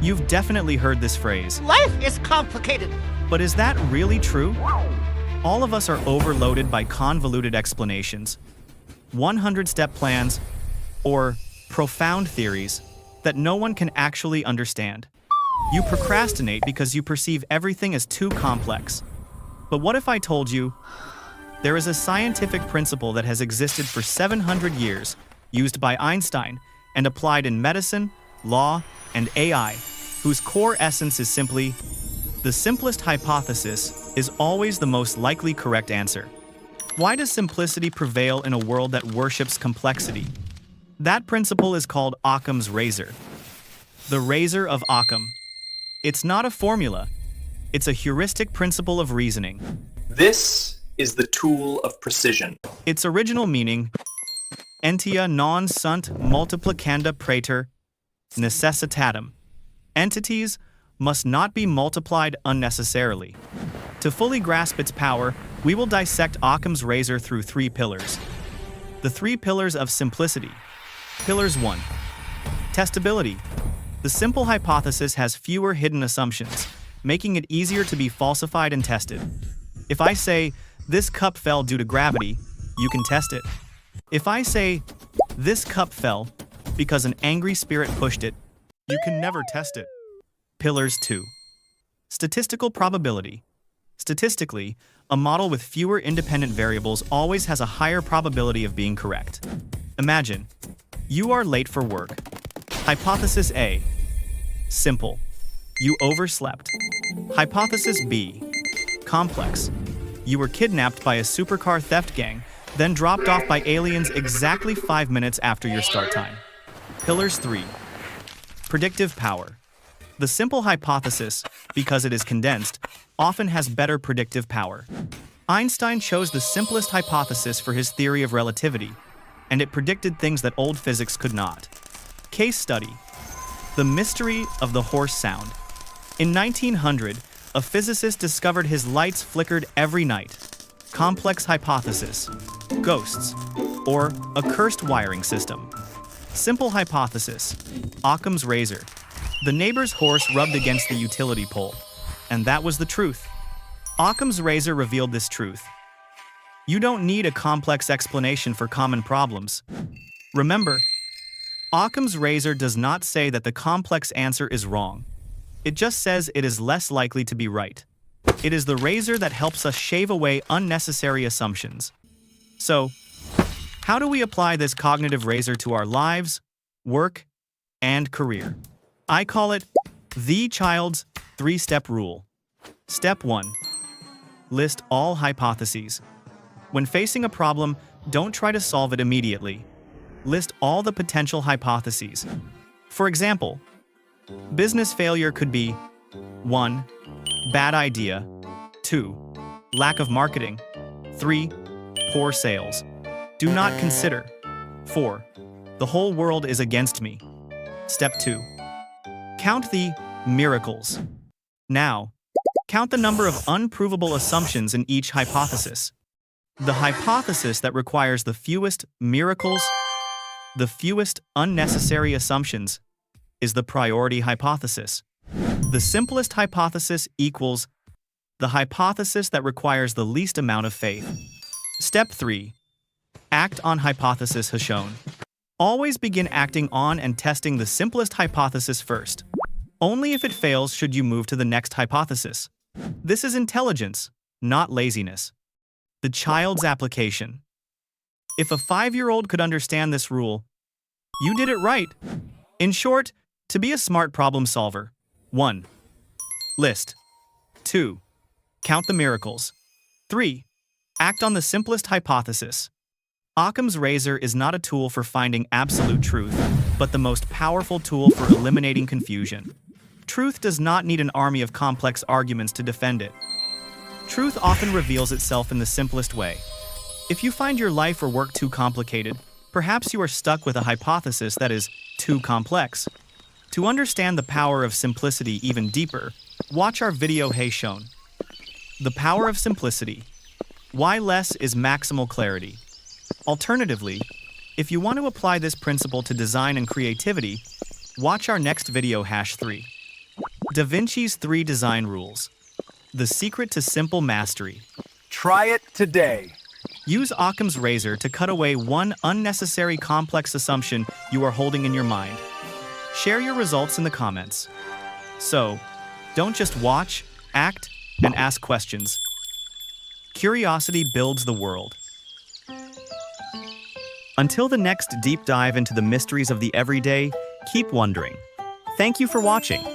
You've definitely heard this phrase. Life is complicated. But is that really true? All of us are overloaded by convoluted explanations, 100-step plans, or profound theories that no one can actually understand. You procrastinate because you perceive everything as too complex. But what if I told you there is a scientific principle that has existed for 700 years, used by Einstein, and applied in medicine, law, and AI, whose core essence is simply, the simplest hypothesis is always the most likely correct answer. Why does simplicity prevail in a world that worships complexity? That principle is called Occam's razor. The razor of Occam. It's not a formula. It's a heuristic principle of reasoning. This is the tool of precision. Its original meaning, entia non sunt multiplicanda praeter necessitatem. Entities must not be multiplied unnecessarily. To fully grasp its power, we will dissect Occam's razor through 3 pillars. The 3 pillars of simplicity. Pillars 1. Testability. The simple hypothesis has fewer hidden assumptions, making it easier to be falsified and tested. If I say, this cup fell due to gravity, you can test it. If I say, this cup fell because an angry spirit pushed it, you can never test it. Pillars 2. Statistical probability. Statistically, a model with fewer independent variables always has a higher probability of being correct. Imagine, you are late for work. Hypothesis A. Simple. You overslept. Hypothesis B. Complex. You were kidnapped by a supercar theft gang, then dropped off by aliens exactly 5 minutes after your start time. Pillars 3. Predictive power. The simple hypothesis, because it is condensed, often has better predictive power. Einstein chose the simplest hypothesis for his theory of relativity, and it predicted things that old physics could not. Case study. The mystery of the horse sound. In 1900, a physicist discovered his lights flickered every night. Complex hypothesis. Ghosts, or a cursed wiring system. Simple hypothesis. Occam's razor. The neighbor's horse rubbed against the utility pole, and that was the truth. Occam's razor revealed this truth. You don't need a complex explanation for common problems. Remember, Occam's razor does not say that the complex answer is wrong. It just says it is less likely to be right. It is the razor that helps us shave away unnecessary assumptions. So, how do we apply this cognitive razor to our lives, work, and career? I call it the child's 3-step rule. Step 1. List all hypotheses. When facing a problem, don't try to solve it immediately. List all the potential hypotheses. For example, business failure could be 1. Bad idea. 2. Lack of marketing. 3. Poor sales. Do not consider. 4. The whole world is against me. Step 2. Count the miracles. Now, count the number of unprovable assumptions in each hypothesis. The hypothesis that requires the fewest miracles, the fewest unnecessary assumptions, is the priority hypothesis. The simplest hypothesis equals the hypothesis that requires the least amount of faith. Step 3. Act on hypothesis has shown. Always begin acting on and testing the simplest hypothesis first. Only if it fails should you move to the next hypothesis. This is intelligence, not laziness. The child's application. If a 5-year-old could understand this rule, you did it right. In short, to be a smart problem solver. 1. List. 2. Count the miracles. 3. Act on the simplest hypothesis. Occam's razor is not a tool for finding absolute truth, but the most powerful tool for eliminating confusion. Truth does not need an army of complex arguments to defend it. Truth often reveals itself in the simplest way. If you find your life or work too complicated, perhaps you are stuck with a hypothesis that is too complex. To understand the power of simplicity even deeper, watch our video here shown. The power of simplicity. Why less is maximal clarity. Alternatively, if you want to apply this principle to design and creativity, watch our next video #3. Da Vinci's 3 design rules. The secret to simple mastery. Try it today. Use Occam's razor to cut away one unnecessary complex assumption you are holding in your mind. Share your results in the comments. So, don't just watch, act, and ask questions. Curiosity builds the world. Until the next deep dive into the mysteries of the everyday, keep wondering. Thank you for watching.